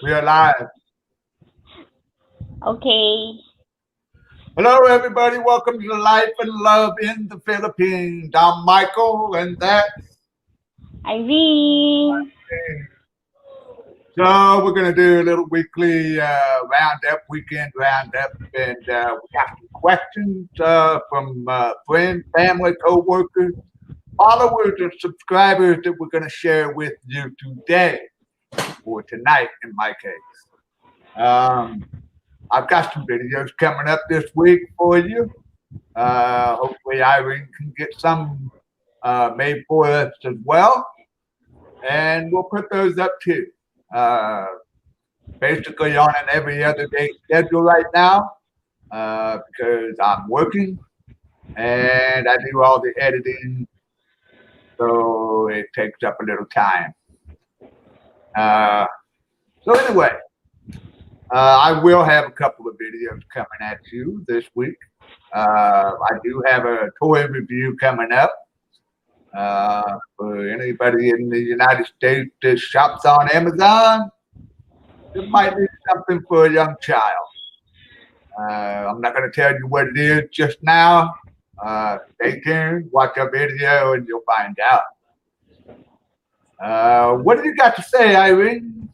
We are live. Okay. Hello, everybody. Welcome to Life and Love in the Philippines. I'm Michael, and that's Irene. so we're going to do a little weekly roundup, weekend roundup, and we got some questions from friends, family, co-workers, followers, and subscribers that we're going to share with you today, or tonight in my case. I've got some videos coming up this week for you. Hopefully, Irene can get some made for us as well, and we'll put those up too. Uh, Basically, on an every other day schedule right now because I'm working and I do all the editing, so it takes up a little time. Uh, so, anyway, I will have a couple of videos coming at you this week. I do have a toy review coming up. For anybody in the United States that shops on Amazon, it might be something for a young child. I'm not going to tell you what it is just now. Stay tuned, watch our video, and you'll find out. What do you got to say, Irene?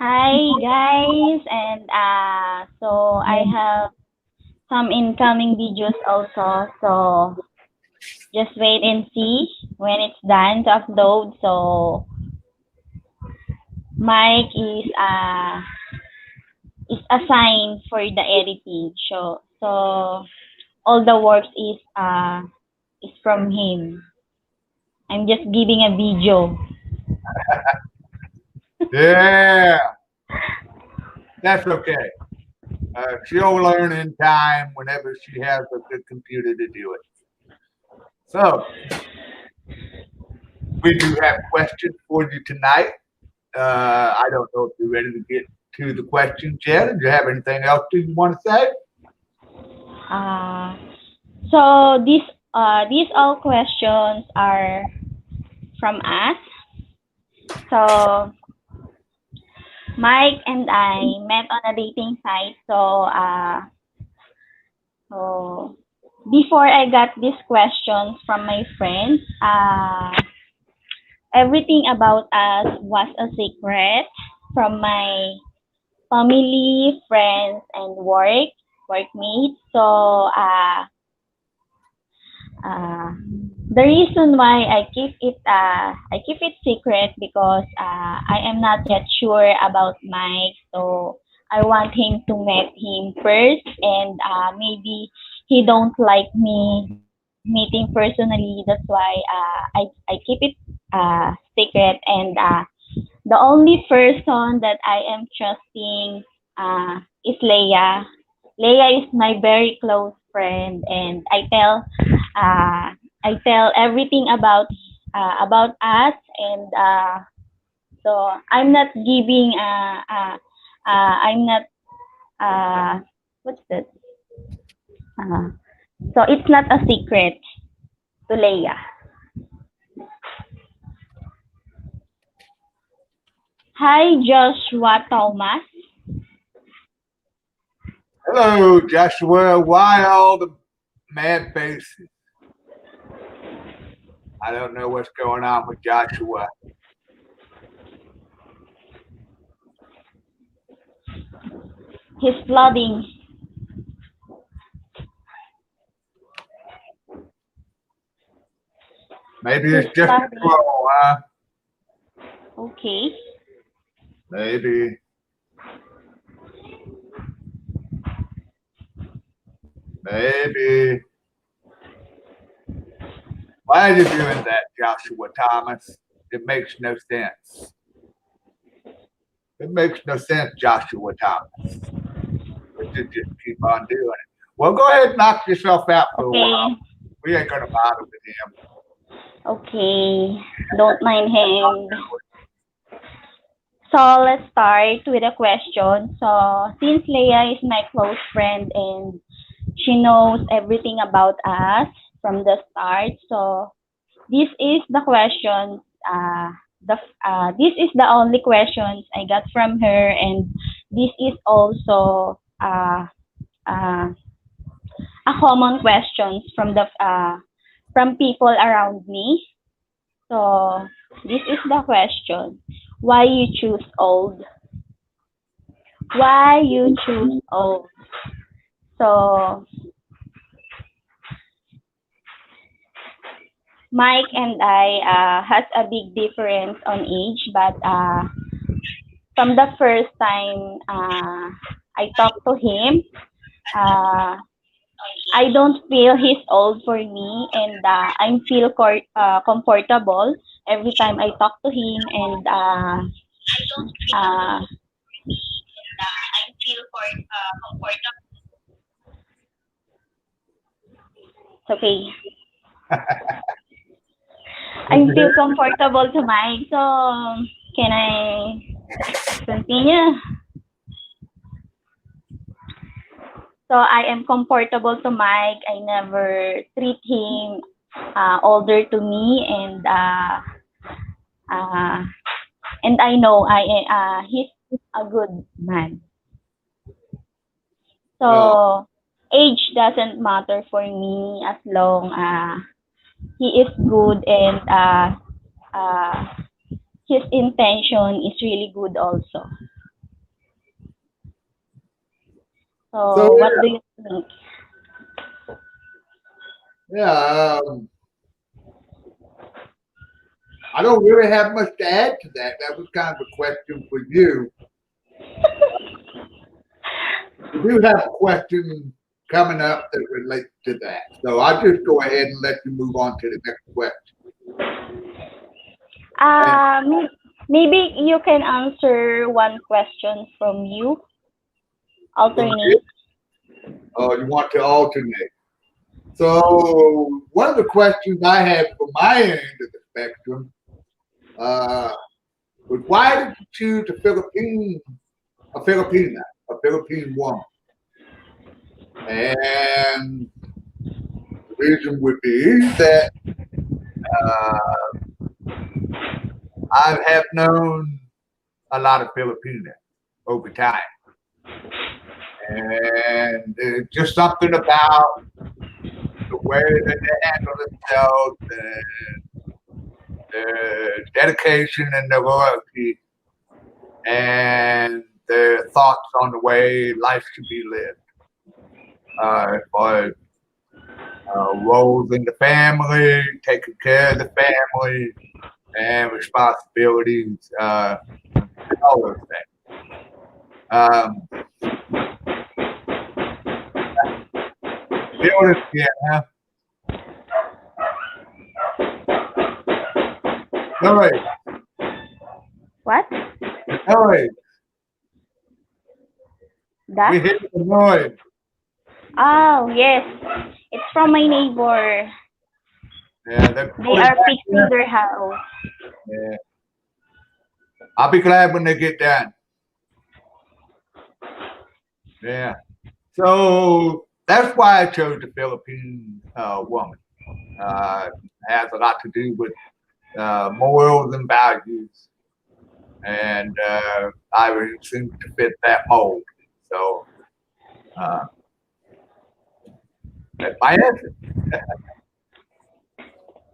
Hi guys, and so I have some incoming videos also. So just wait and see when it's done to upload. So Mike is assigned for the editing. So all the works is from him. I'm just giving a video. Yeah, that's okay. She'll learn in time whenever she has a good computer to do it. So, we do have questions for you tonight. I don't know if you're ready to get to the questions yet. Do you have anything else you want to say? Uh, so these all questions are from us. So Mike and I met on a dating site. So before I got these questions from my friends, everything about us was a secret from my family, friends, and workmates. So uh, the reason why I keep it secret because I am not yet sure about Mike. So I want him to meet him first, and maybe he don't like me meeting personally. That's why I keep it secret, and the only person that I am trusting is Leia. Leia is my very close friend, and uh, I tell everything about us, and so I'm not giving I'm not what's that? Uh, so it's not a secret to Leia. Hi, Joshua Thomas. Hello, Joshua. Why all the mad faces? I don't know what's going on with Joshua. He's flooding. Maybe He's it's just a flooding. troll, huh? Okay. Maybe, maybe. Why are you doing that, Joshua Thomas? It makes no sense. It makes no sense, Joshua Thomas. We should just keep on doing it. Well, go ahead and knock yourself out for a while. Okay. We ain't gonna bother with him. Okay. Don't mind him. So let's start with a question. So since Leia is my close friend and she knows everything about us from the start, so this is the question. this is the only questions I got from her, and this is also uh, a common questions from people around me. So this is the question: Why you choose old? Why you choose old? So Mike and I has a big difference on age, but from the first time I talked to him, uh, I don't feel he's old for me, and I feel comfortable every time I talk to him, and uh, it's okay. I feel comfortable to Mike, so can I continue? So I am comfortable to Mike. I never treat him older to me, uh, and I know he's a good man. Well, So age doesn't matter for me as long he is good, and uh, his intention is really good also. so So what do you think? yeah, I don't really have much to add to that. That was kind of a question for you. We do have a question coming up that relates to that. So I'll just go ahead and let you move on to the next question. And Maybe you can answer one question from you. Alternate. you want to alternate. So one of the questions I had from my end of the spectrum uh, was why did you choose a Philippine woman? And the reason would be that uh, I have known a lot of Filipinos over time. And it's just something about the way that they handle themselves and their dedication and their loyalty and their thoughts on the way life should be lived. As far as roles in the family, taking care of the family, and responsibilities, all those things. Um, Building again, huh? Noise, What? noise. We That? hear the noise. Oh, yes. It's from my neighbor. Yeah, they're They building are back fixing here. their house. Yeah. I'll be glad when they get done. Yeah. So that's why I chose the Philippine woman. Has a lot to do with morals and values, and I really seem to fit that mold. So uh, that's my answer.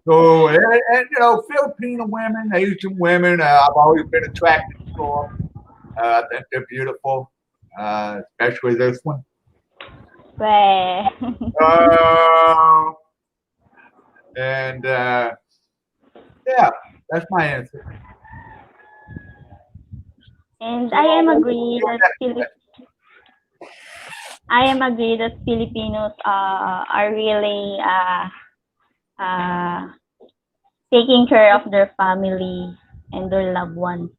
So, and you know, Filipino women, Asian women, I've always been attracted to them. I think they're beautiful, especially this one. Well, Uh, and yeah, that's my answer. and So, I am agree that Filipinos are really uh, taking care of their family and their loved ones.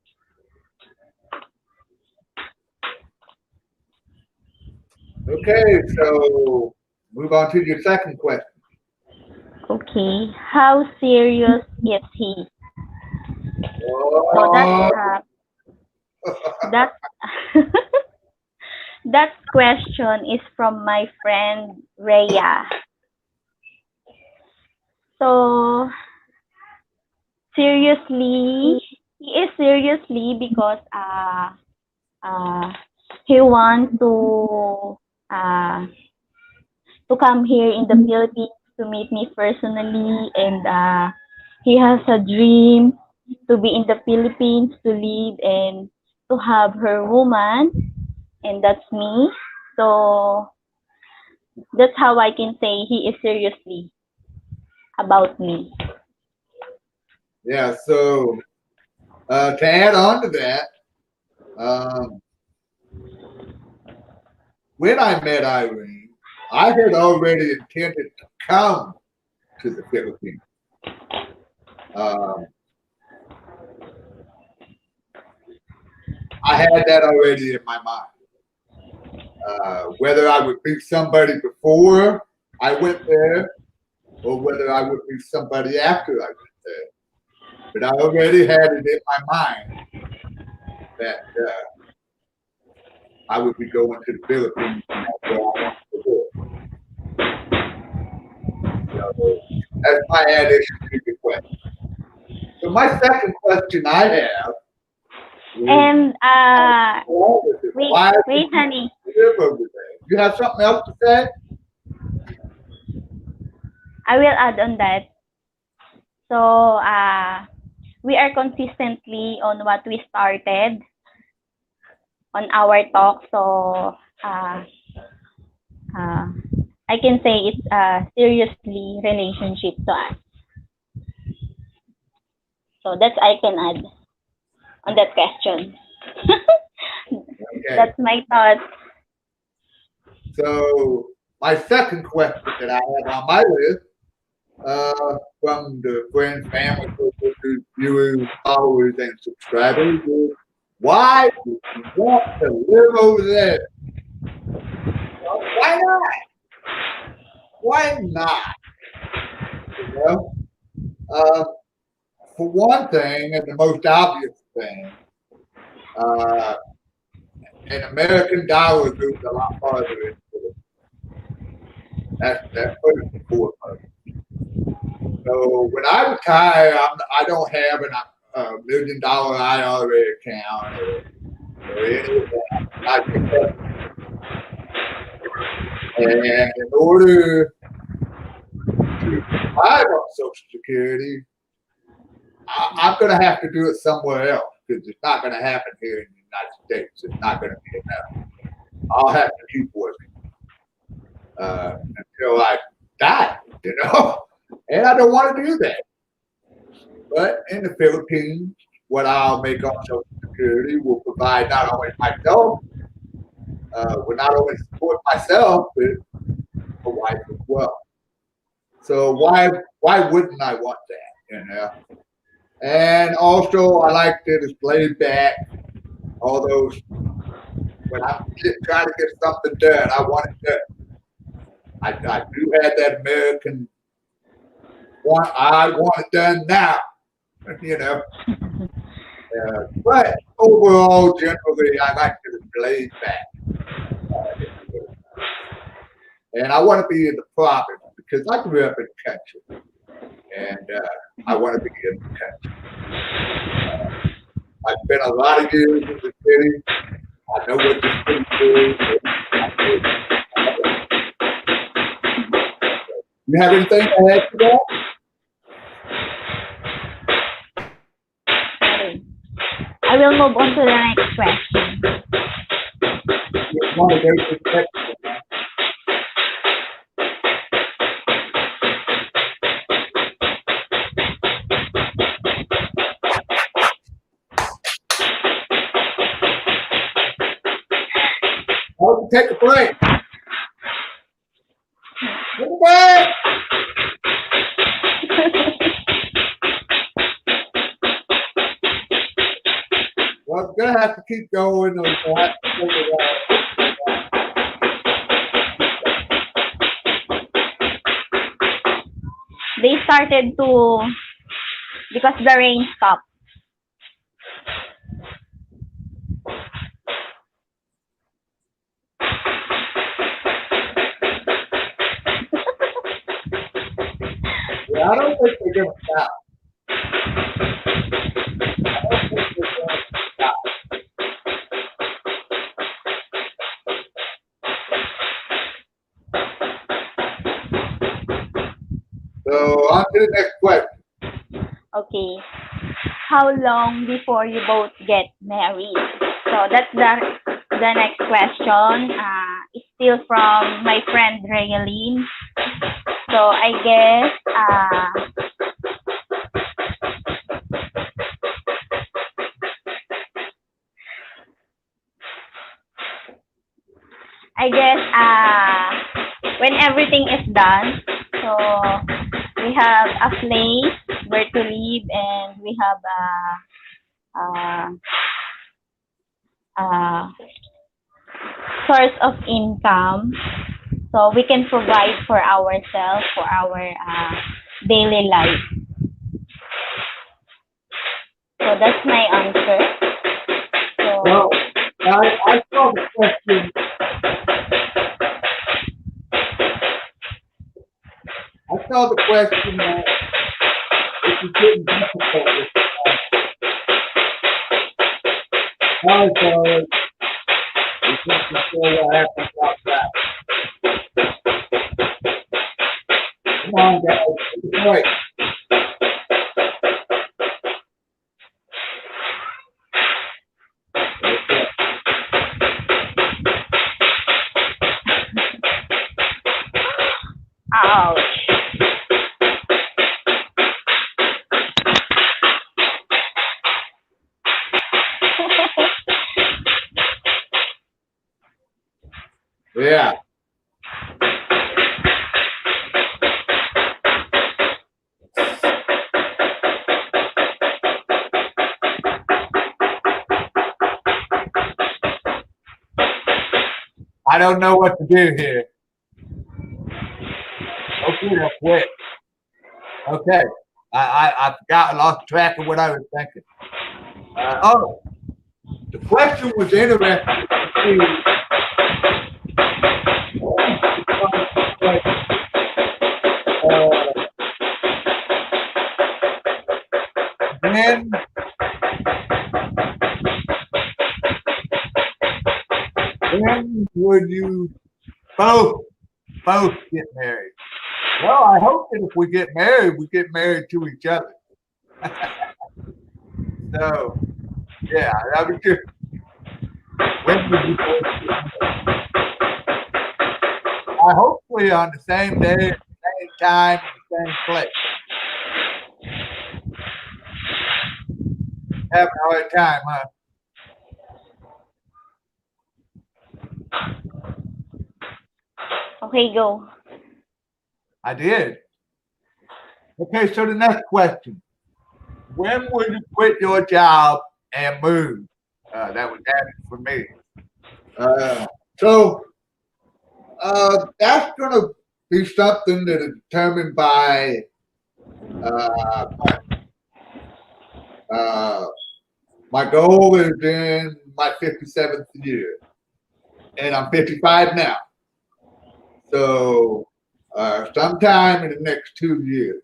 okay, so move on to your second question. Okay, how serious is he? So Oh, that that question is from my friend Rhea. So seriously, he is seriously because uh he wants uh to come here in the Philippines to meet me personally, and he has a dream to be in the Philippines to lead and to have her woman, and that's me. So that's how I can say he is seriously about me. Yeah. So to add on to that, um, when I met Irene, I had already intended to come to the Philippines. Um, I had that already in my mind. Whether I would meet somebody before I went there or whether I would meet somebody after I went there. But I already had it in my mind that I would be going to the Philippines and that's where I wanted to go. So that's my addition to the question. So my second question I have is And wait, why did wait, you honey. live over there? You have something else to say? I will add on that. So we are consistently on what we started on our talk. So uh, uh, I can say it's a seriously relationship to us. So that's I can add on that question. Okay. That's my thought. So my second question that I have on my list from the friends, family, coworkers, viewers, followers, and subscribers is why do you want to live over there? Why not? Why not? You know? Uh, for one thing, and the most obvious thing, uh, an American dollar goes a lot farther into it. That's first and foremost. So when I retire, I don't have $1 million IRA account or any of that. I pick up, and in order to survive on Social Security, I'm going to have to do it somewhere else because it's not going to happen here in the United States. It's not going to be enough. I'll have to keep working until I die, you know? And I don't want to do that. But in the Philippines, what I'll make on Social Security will provide not only myself, will not only support myself, but my wife as well. So why wouldn't I want that? You know. And also, I like that it's laid back. Although when I'm trying to get something done, I want it done. I do have that American want. I want it done now. You know. But overall, generally, I like that it's laid back. And I want to be in the province because I grew up in the country, and I want to be in the country. I spent a lot of years in the city. I know what the city is. You have anything to add to that? Sorry. I will move on to the next question. You want to go to the next one? I'll take a break. Take a break. Well, I'm gonna have to keep going. Or we'll have to figure it out. They started to because the rain stopped. Yeah, I don't think they're gonna stop. to the next question. Okay. How long before you both get married? So that's the next question. It's still from my friend Raylene. So I guess when everything is done, so we have a place where to live and we have a source of income, so we can provide for ourselves for our daily life. So that's my answer. So Well, I saw the question. I saw the question that this is getting difficult with sorry, fellas. We can't control what happens outside. Come on, guys, take a break. Okay. ouch. Yeah. I don't know what to do here. Okay, they'll quit. Okay. I forgot, I lost track of what I was thinking. Oh, the question was interesting to see. Uh, when would you both get married? Well, I hope that if we get married to each other. So, yeah, that was just when would you both get married? Hopefully on the same day, at the same time, in the same place. Having a hard time, huh? Okay, go. I did. Okay, so the next question. When would you quit your job and move? That was asked for me. Uh, so that's going to be something that is determined by uh, uh, my goal is in my 57th year, and I'm 55 now. So sometime in the next 2 years,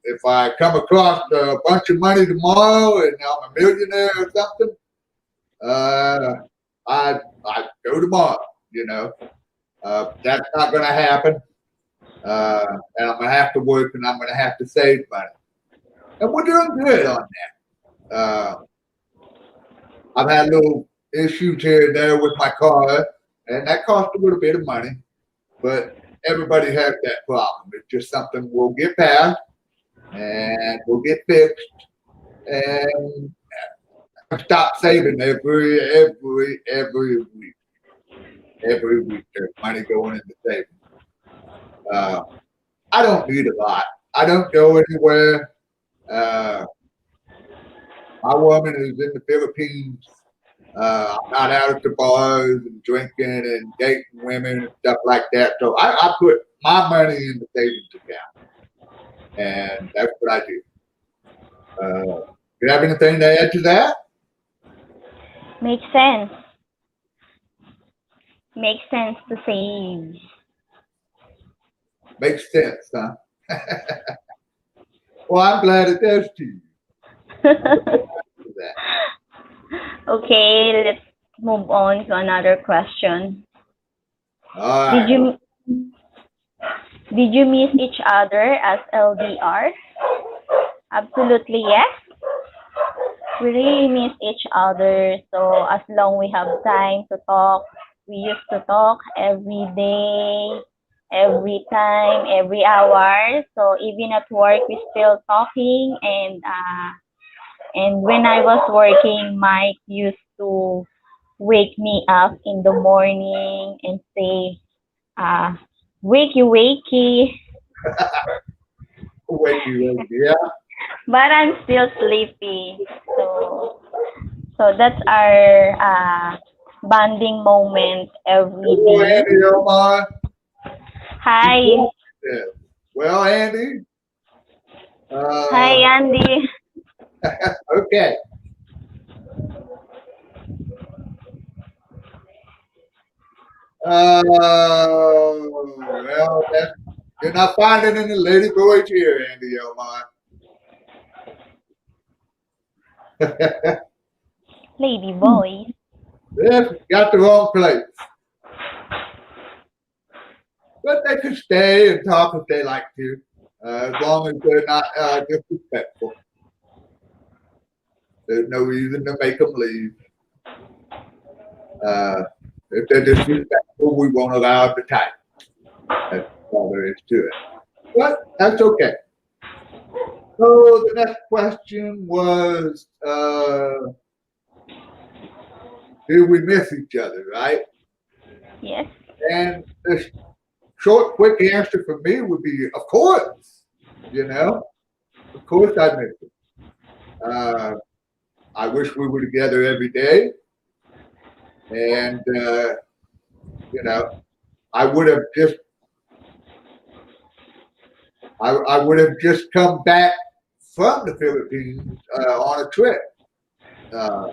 if I come across a bunch of money tomorrow and I'm a millionaire or something, I go tomorrow. You know, that's not going to happen, and I'm going to have to work and I'm going to have to save money. And we're doing good on that. I've had little issues here and there with my car, and that cost a little bit of money, but everybody has that problem. It's just something we'll get past and we'll get fixed, and stop saving every week. Every week there's money going into savings. I don't need a lot. I don't go anywhere. My woman is in the Philippines. I'm not out at the bars and drinking and dating women and stuff like that. So I put my money in the savings account, and that's what I do. Do you have anything to add to that? Makes sense. Makes sense to save. Makes sense, huh? Well, I'm glad it does to you. Okay, let's move on to another question. All right. Did you Did you miss each other as LDR? Absolutely yes. We really miss each other. So as long we have time to talk, we used to talk every day, every time, every hour. So even at work, we still talking. And when I was working, Mike used to wake me up in the morning and say, uh, "Wakey, wakey." Wakey, wakey. Yeah. But I'm still sleepy. So so that's our bonding moment every Hello, day. Andy Omar. Hi. Yeah. Well, Andy, Hi, uh, Andy. okay. Well, you're not finding any lady boys here, Andy Omar. Lady boy. Yes, got the wrong place. But they can stay and talk if they like to, as long as they're not disrespectful. There's no reason to make them leave. Uh, if they're disrespectful, we won't allow the time. That's all there is to it. But that's okay. So the next question was, do we miss each other, right? Yes. And the short, quick answer for me would be, of course. You know, of course I miss it. Uh, I wish we were together every day, and you know, I would have just, I would have just come back from the Philippines on a trip. Uh,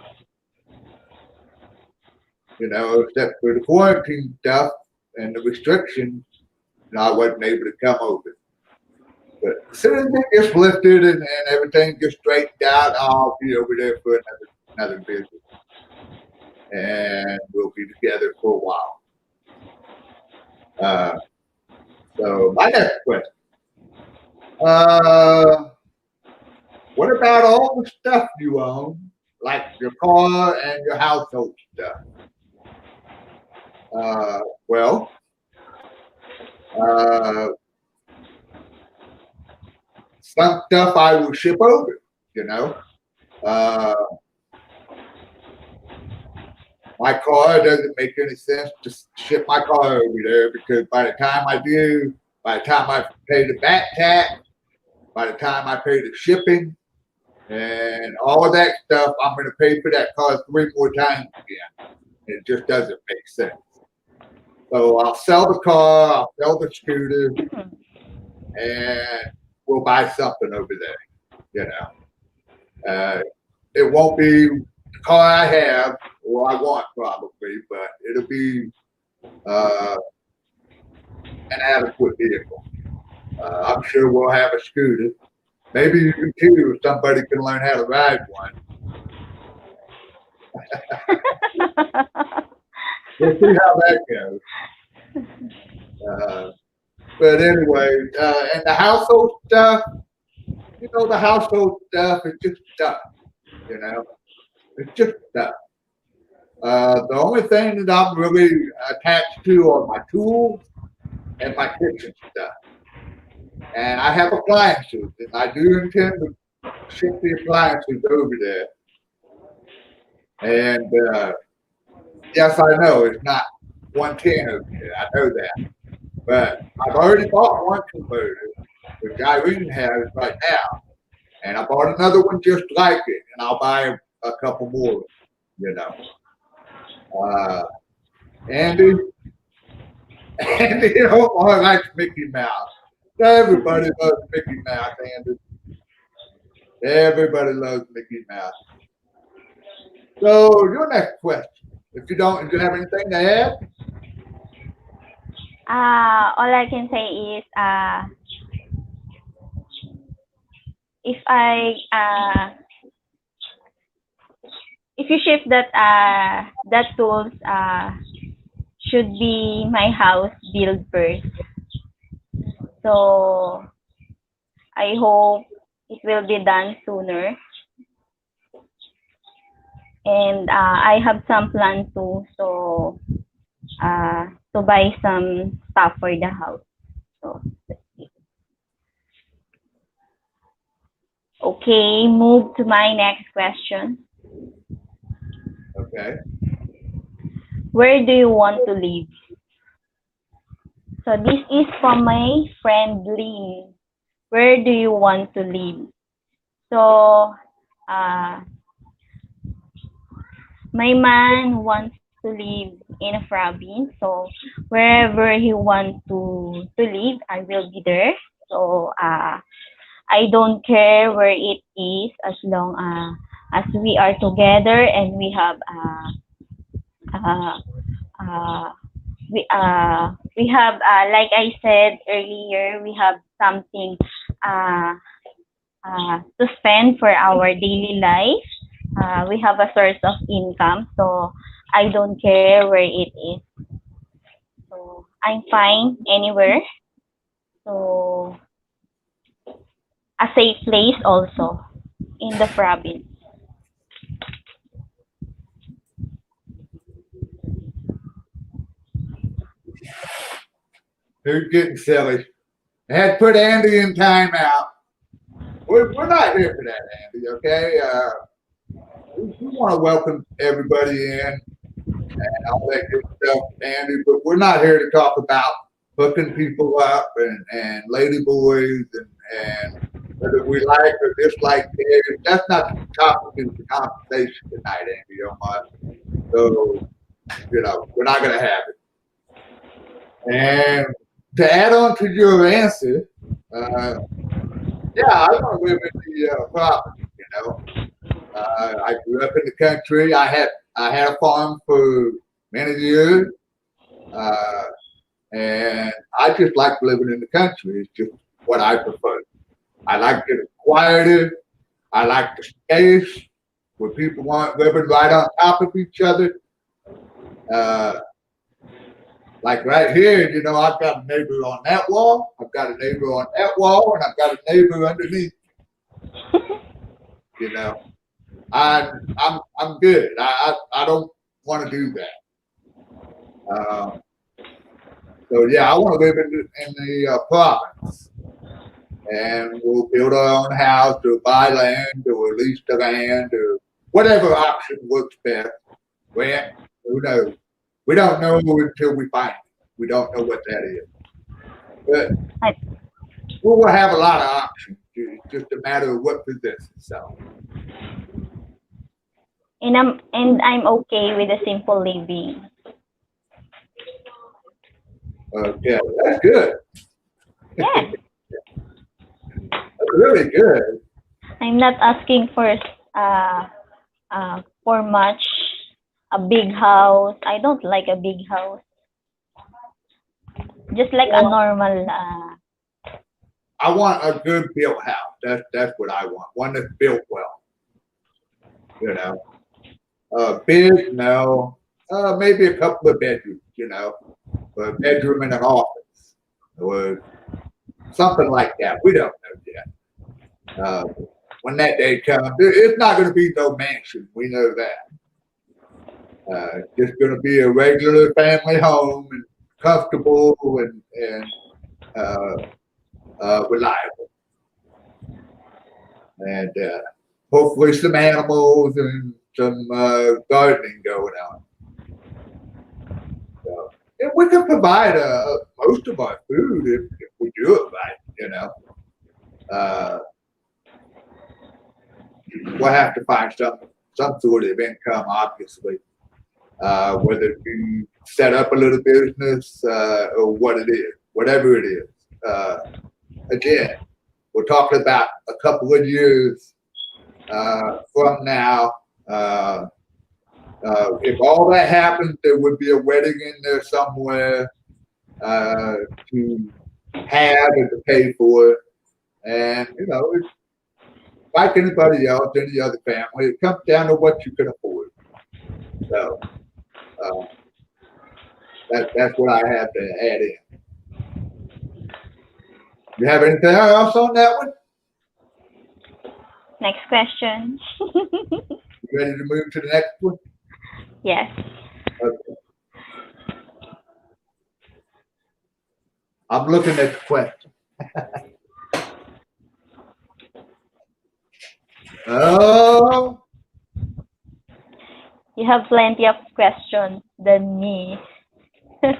except for the quarantine stuff and the restrictions, I wasn't able to come over. But as soon as it gets lifted and everything gets straightened out, I'll be over there for another visit, and we'll be together for a while. Uh, so my next question: uh, what about all the stuff you own, like your car and your household stuff? Uh, well, uh, some stuff I will ship over. You know, uh, my car doesn't make any sense to ship my car over there because by the time I do, by the time I pay the back tax, by the time I pay the shipping and all of that stuff, I'm going to pay for that car 3 more times again. It just doesn't make sense. So I'll sell the car, I'll sell the scooter, and we'll buy something over there. It won't be the car I have or I want probably, but it'll be uh, an adequate vehicle. I'm sure we'll have a scooter. Maybe you too, if somebody can learn how to ride one. We'll see how that goes. Uh, but anyway, and the household stuff, the household stuff is just stuff, you know, it's just stuff. The only thing that I'm really attached to are my tools and my kitchen stuff. And I have appliances, and I do intend to ship the appliances over there. And yes, I know it's not 110 over here. I know that. But I've already bought one converter, which Irene has right now. And I bought another one just like it. And I'll buy a couple more, you know. Andy, Andy, I like Mickey Mouse. Everybody loves Mickey Mouse, Andy. Everybody loves Mickey Mouse. So your next question. If you have anything to add? All I can say is if I if you ship that tools should be my house build first. So I hope it will be done sooner. And I have some plan too. So to buy some stuff for the house. So okay, move to my next question. Okay. Where do you want to live? So this is from my friend Lynn. Where do you want to live? So uh, my man wants to live in a province. So wherever he wants to live, I will be there. So I don't care where it is as long as we are together and uh, uh, we have like I said earlier, we have something uh, to spend for our daily life. We have a source of income, so I don't care where it is. So I'm fine anywhere. So a safe place also in the province. Who's getting silly? I had to put Andy in timeout. We're not here for that, Andy. Okay. We want to welcome everybody in and all that good stuff, Andy. But we're not here to talk about hooking people up and lady boys and whether we like or dislike kids. That's not the topic of the conversation tonight, Andy. You know what? So we're not going to have it. And to add on to your answer, uh, yeah, I want to live in the province. You know, I grew up in the country. I had a farm for many years, uh, and I just like living in the country. It's just what I prefer. I like the quieter. I like the space where people aren't living right on top of each other. Uh, like right here, I've got a neighbor on that wall. I've got a neighbor on that wall, and I've got a neighbor underneath. You know, I'm good. I don't want to do that. So yeah, I want to live in the province, and we'll build our own house, or buy land, or lease the land, or whatever option works best. Well, who knows? We don't know until we find it. We don't know what that is, but I, we will have a lot of options. It's just a matter of what presents itself. and I'm okay with a simple living. Okay, that's good. Yes, That's really good. I'm not asking for much. A big house. I don't like a big house. Just like a Well, normal. I want a good built house. That's what I want. One that's built well. You know, big, no. Maybe a couple of bedrooms. A bedroom and an office, or something like that. We don't know yet. When that day comes, it's not going to be no mansion. We know that. It's just going to be a regular family home and comfortable and reliable, and hopefully some animals and some gardening going on. So, and we can provide most of our food if we do it right. Uh, we'll have to find some sort of income, obviously, whether it be set up a little business or what it is, whatever it is. Again, we're talking about a couple of years from now. If all that happens, there would be a wedding in there somewhere to have and to pay for. And, it's like anybody else, any other family, it comes down to what you can afford. So uh, that's what I have to add in. You have anything else on that one? Next question. You ready to move to the next one? Yes. Okay. I'm looking at the question. Oh, You have plenty of questions than me. all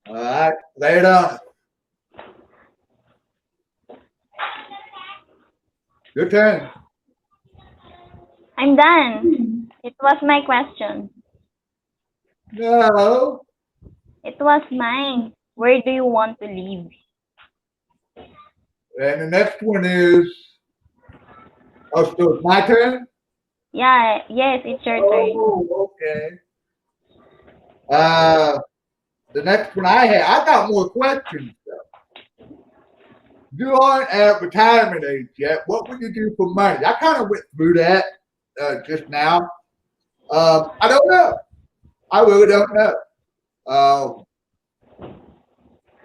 right. Lay it on. Your turn. I'm done. It was my question. No. It was mine. Where do you want to live? And the next one is, oh, so it's my turn? Yeah, yes, it's your turn. Oh, okay. Uh, the next one I got more questions. You aren't at retirement age yet. What would you do for money? I kind of went through that just now. I don't know. I really don't know.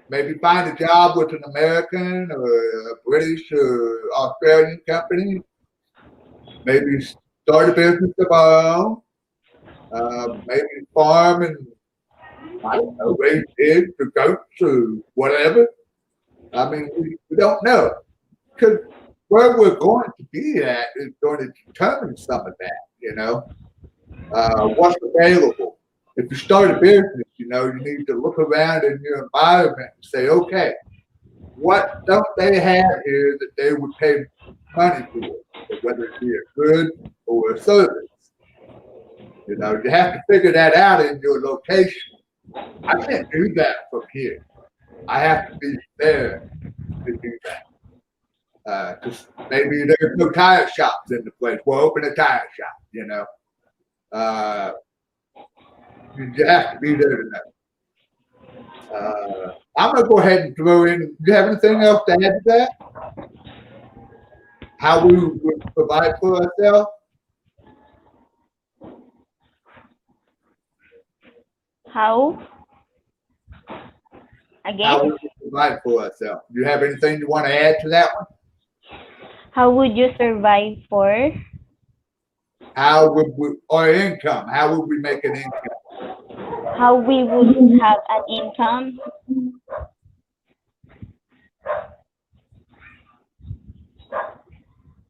Maybe find a job with an American or a British or Australian company. Maybe start a business of my own. Maybe farm and I don't know, raise pigs or goats or whatever. I mean, we don't know because where we're going to be at is going to determine some of that. What's available. If you start a business, you need to look around in your environment and say, okay, what don't they have here that they would pay money for, whether it be a good or a service? You have to figure that out in your location. I can't do that from here. I have to be there to do that. Because maybe there's no tire shops in the place. We'll open a tire shop. Uh, you have to be there to know. I'm going to go ahead and throw in. Do you have anything else to add to that? How we would provide for ourselves? How? How we Again? would provide for ourselves. Do you have anything you want to add to that one? How would you survive for? How would we, our income? How would we make an income? How we would have an income?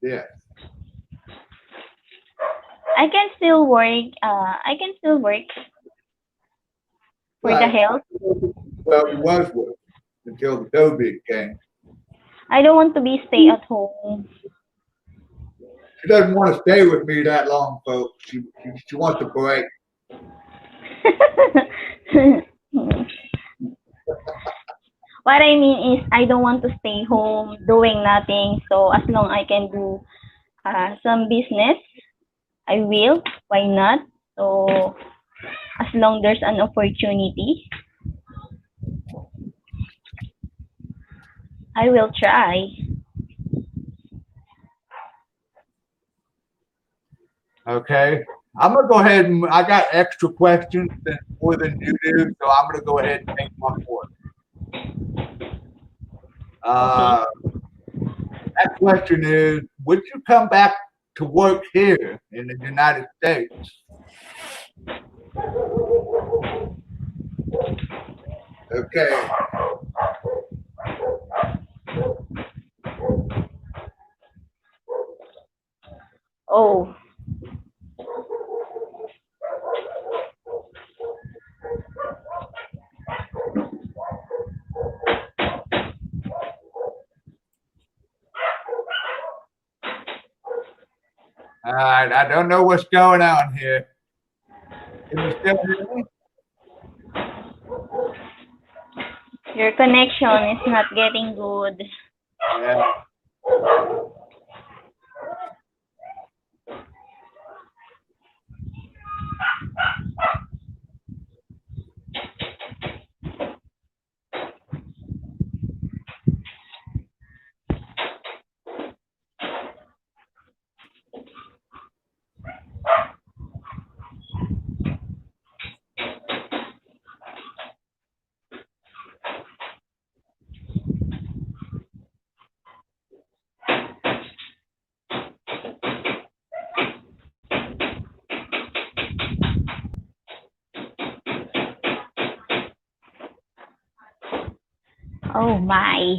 Yes. I can still work. I can still work for the Right. health. Well, it was working until the COVID came. I don't want to be stay at home. She doesn't want to stay with me that long, folks. She wants a break. What I mean is I don't want to stay home doing nothing. So as long I can do some business, I will. Why not? So as long there's an opportunity, I will try. Okay. I'm gonna go ahead and I got extra questions more than you do, so I'm gonna go ahead and take one more. Okay. That question is: would you come back to work here in the United States? Okay. Oh, All right. I don't know what's going on here. Can you still hear me? your connection is not getting good. Yeah. Oh my.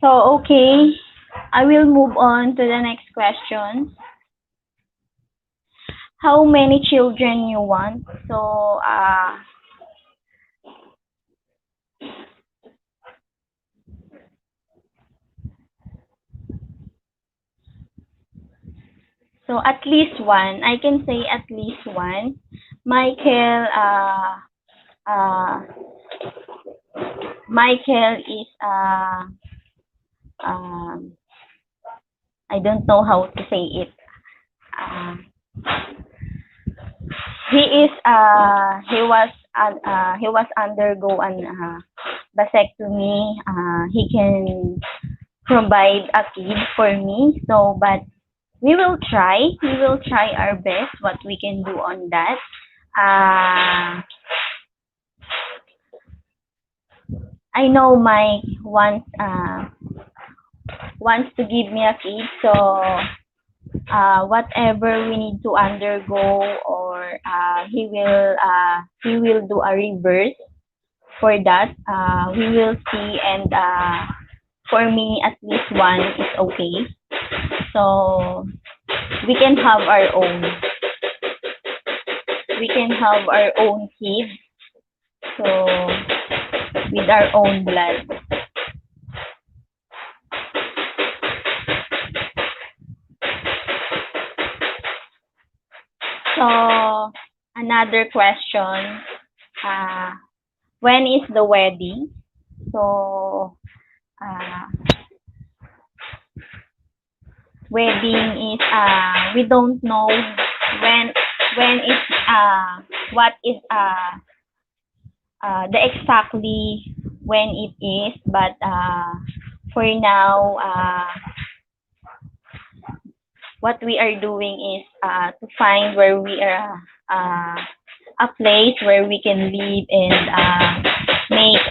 So, okay, I will move on to the next question. How many children you want? So at least one. I can say at least one. Michael, uh, Michael is, um, I don't know how to say it. Uh, he was undergo an vasectomy. He can provide a kid for me. So, but we will try. We will try our best what we can do on that. Uh, I know Mike wants to give me a kid. So, whatever we need to undergo, or he will do a reverse for that. We will see, and for me, at least one is okay. So we can have our own. We can have our own kids. So with our own blood. So another question. Uh, when is the wedding? So uh, wedding is we don't know when when is what is the exactly when it is, but for now what we are doing is to find where we are a place where we can live, and make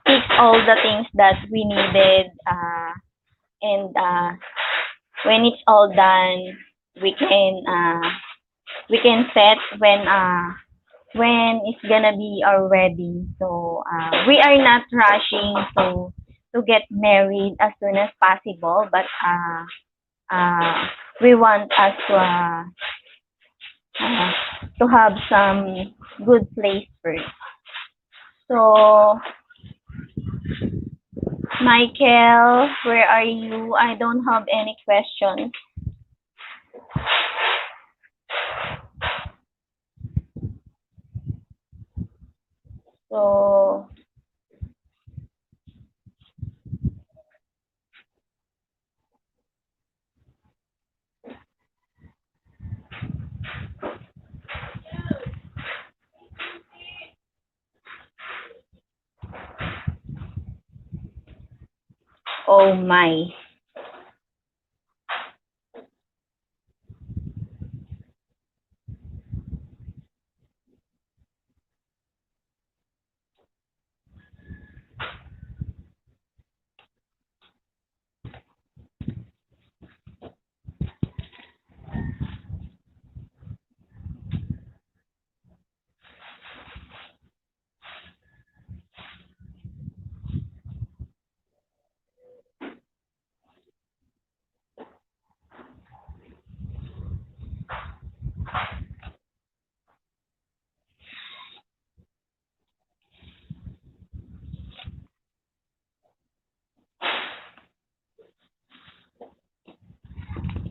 fix all the things that we needed, and when it's all done, we can set when it's gonna be our wedding. So we are not rushing to get married as soon as possible, but we want us uh, to have some good place first. So Michael, where are you? I don't have any questions. So oh my.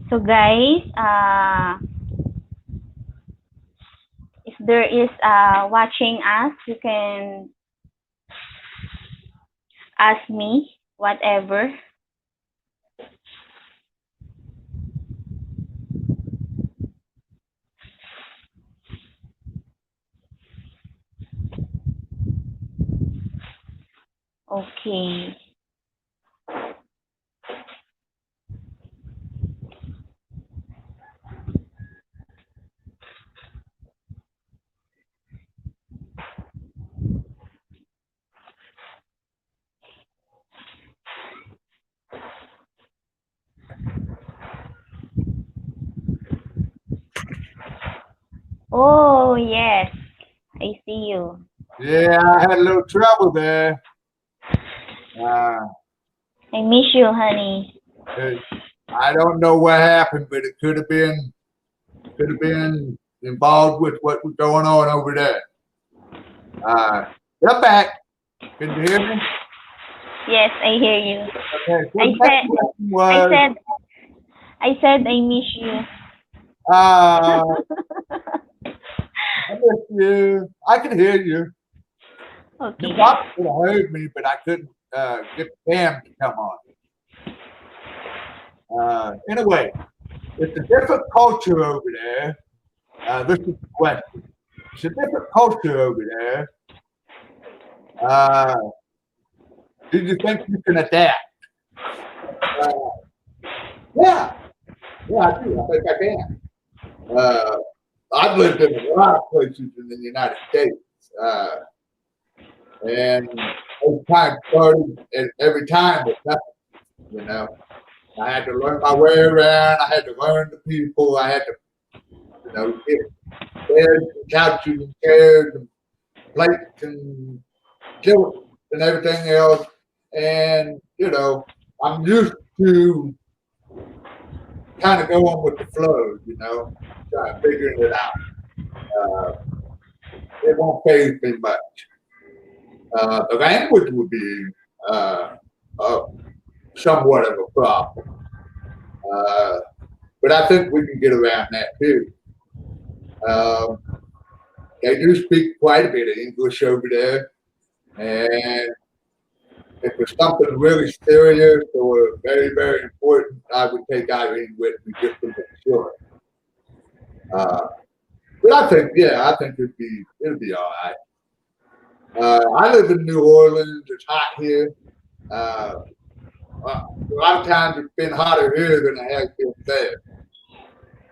So guys, there is watching us, you can ask me whatever. Okay. Oh, yes. I see you. Yeah, I had a little trouble there. Uh, I miss you, honey. it- I don't know what happened, but it could have been involved with what was going on over there. Uh, I'm back. Can you hear me? Yes, I hear you. Okay. So I the next said, question I was, said, I said I miss you. uh, I miss you. I can hear you. You Okay. probably could have heard me, but I couldn't get the cam to come on. Anyway, it's a different culture over there. This is the question. It's a different culture over there. Uh, do you think you can adapt? Uh, yeah, yeah, I do. I think I can. Uh, I've lived in a lot of places in the United States, and every time started, and every time was nothing. You know, I had to learn my way around. I had to learn the people. I had to, get beds and couches and chairs and plates and children and everything else. And I'm used to kind of going with the flow. Trying to figure it out. Uh, it won't phase me much. The language would be uh, uh, somewhat of a problem, uh, but I think we can get around that too. Um, they do speak quite a bit of English over there, and if it's something really serious or very, very important, I would take Irene with me just to make sure. Uh, but I think it'd be all right. I live in New Orleans. It's hot here. Uh, a lot of times it's been hotter here than it has been there.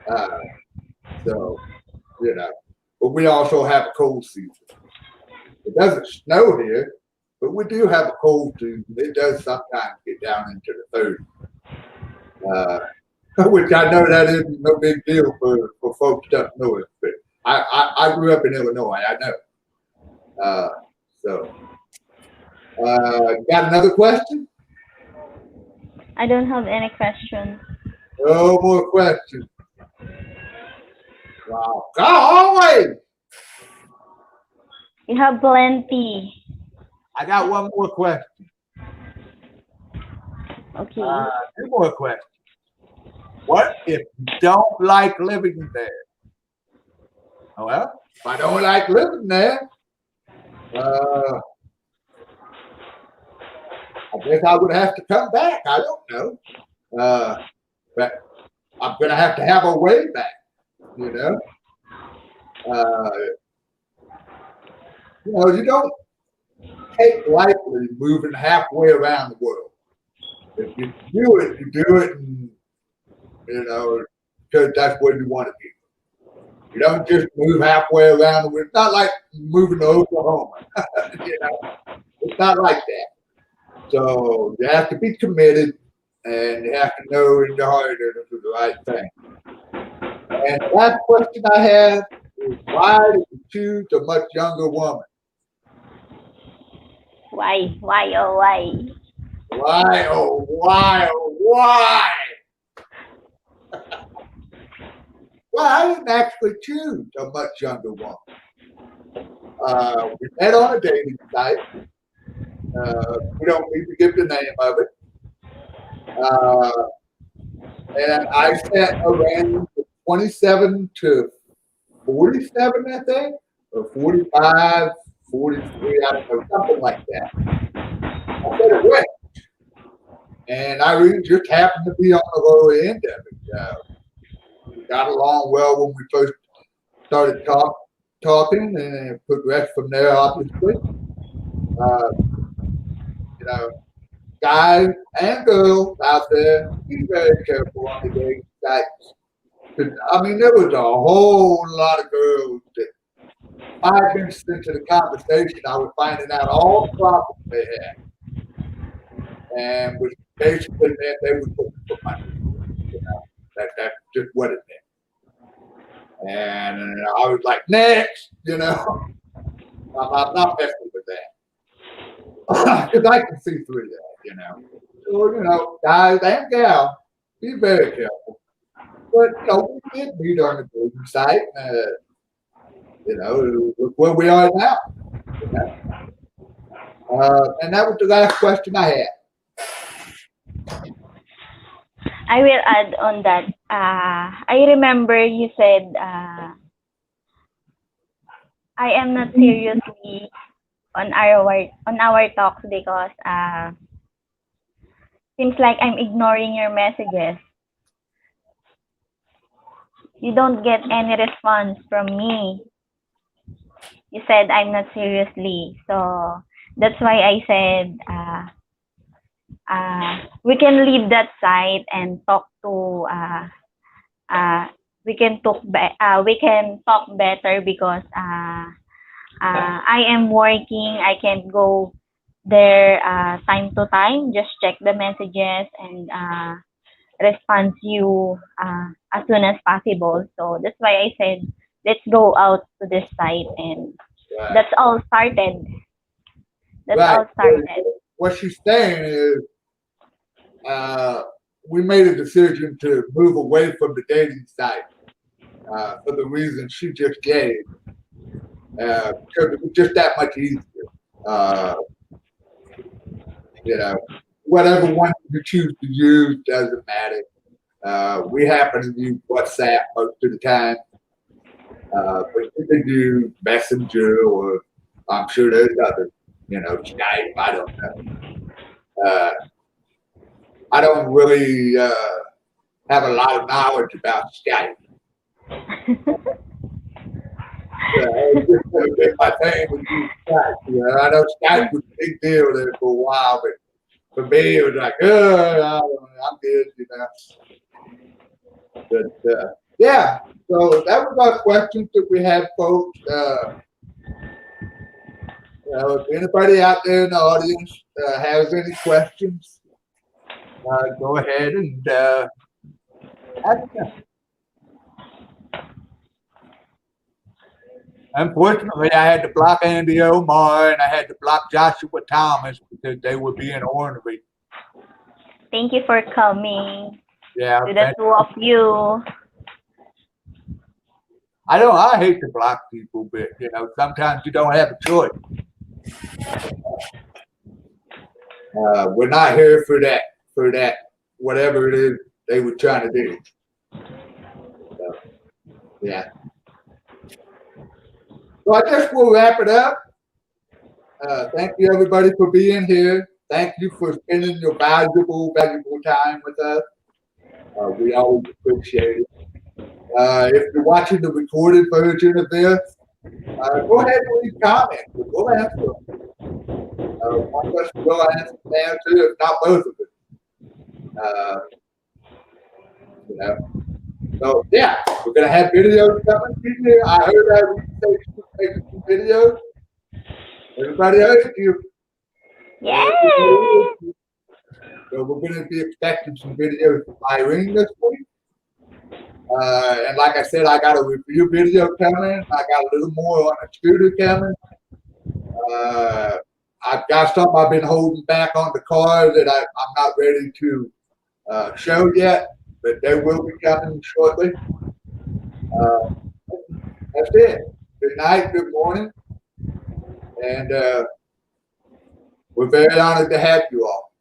Uh, so, you know, but we also have a cold season. It doesn't snow here, but we do have a cold season. It does sometimes get down into the 30s, uh, which I know that isn't no big deal for folks up north. But I grew up in Illinois. I know. Uh, so, got another question? I don't have any questions. No more questions. Wow. Go always. You have plenty. I got one more question. Okay. Two more questions. What if you don't like living there? Well, if I don't like living there, uh, I guess I would have to come back. I don't know. But I'm going to have a way back, you know? Uh, you don't take lightly moving halfway around the world. If you do it, you do it, and, because that's where you want to be. You don't just move halfway around the world. It's not like moving to Oklahoma. It's not like that. So you have to be committed, and you have to know in your heart that this is the right thing. And the last question I have is, why did you choose a much younger woman? Why? Why? Oh, why? Why, oh, why, oh, why? Well, I didn't actually choose a much younger woman. We met on a dating site. We don't need to give the name of it. Uh, and I set a range of 27 to 47, I think. 45, 43, I don't know, something like that. I said it went, and I really just happened to be on the lower end of it. We got along well when we first started talking, and it progressed from there, obviously. Uh, you know, guys and girls out there, be very careful on the dating sites. I mean, there was a whole lot of girls that 5 minutes into the conversation, I was finding out all the problems they had, and was basically meant they were looking for money. You know, that's just what it meant. And I was like, next, I'm not messing with that because I can see through that. So, guys and gals, be very careful. But we did meet on the dating site. Look where we are now. And that was the last question I had. I will add on that. I remember you said I am not seriously on our talks because seems like I'm ignoring your messages. You don't get any response from me. You said I'm not seriously, so that's why I said we can leave that site and talk to we can talk better because I am working. I can go there time to time, just check the messages and respond to you as soon as possible. So that's why I said let's go out to this site, and Right. that's all started. That's Right. all started. What she's saying is we made a decision to move away from the dating site for the reason she just gave, because it was just that much easier. Whatever one you choose to use doesn't matter. We happen to use WhatsApp most of the time, but you can do Messenger, or I'm sure there's other, Skype. I don't know. I don't really have a lot of knowledge about Skype. My thing was use Skype. I know Skype was a big deal there for a while, but for me, it was like, I'm good. But yeah, so that was our questions that we had, folks. If anybody out there in the audience has any questions, go ahead and ask them. Unfortunately, I had to block Andy Omar and I had to block Joshua Thomas because they were being ornery. Thank you for coming. Yeah, to the two of you. I hate to block people, but sometimes you don't have a choice. We're not here for that, whatever it is they were trying to do. So, yeah. So I guess we'll wrap it up. Thank you, everybody, for being here. Thank you for spending your valuable time with us. We always appreciate it. If you're watching the recorded version of this, go ahead and leave comments. We'll answer them. One of us will answer, if not both of us. So yeah, we're gonna have videos coming. I heard that we making some videos. Everybody else, Yay! So we're gonna be expecting some videos from Irene this week. And like I said, I got a review video coming. I got a little more on a scooter coming. I've got something I've been holding back on the car that I'm not ready to show yet, but they will be coming shortly. That's it. Good night, good morning, and we're very honored to have you all.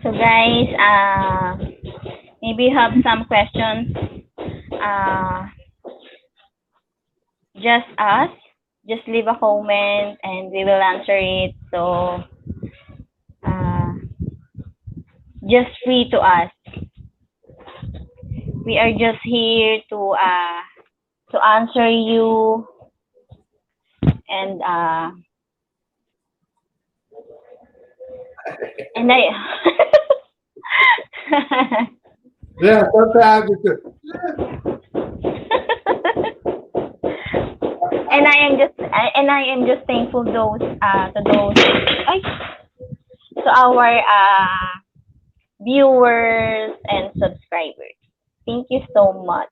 So guys, maybe you have some questions uh, just us. Just leave a comment and we will answer it. So uh, just free to us. We are just here to answer you and and I Yeah, sometimes it's just, and I am just thankful ay, to our viewers and subscribers. Thank you so much.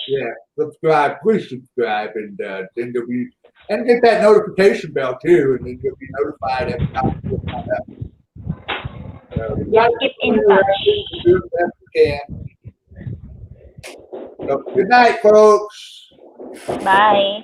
yeah, subscribe, please subscribe, and then you'll be, and get that notification bell too, and then you'll be notified every time we put one up. So we got Just to keep do in touch. the best we can. So, good night, folks. Bye.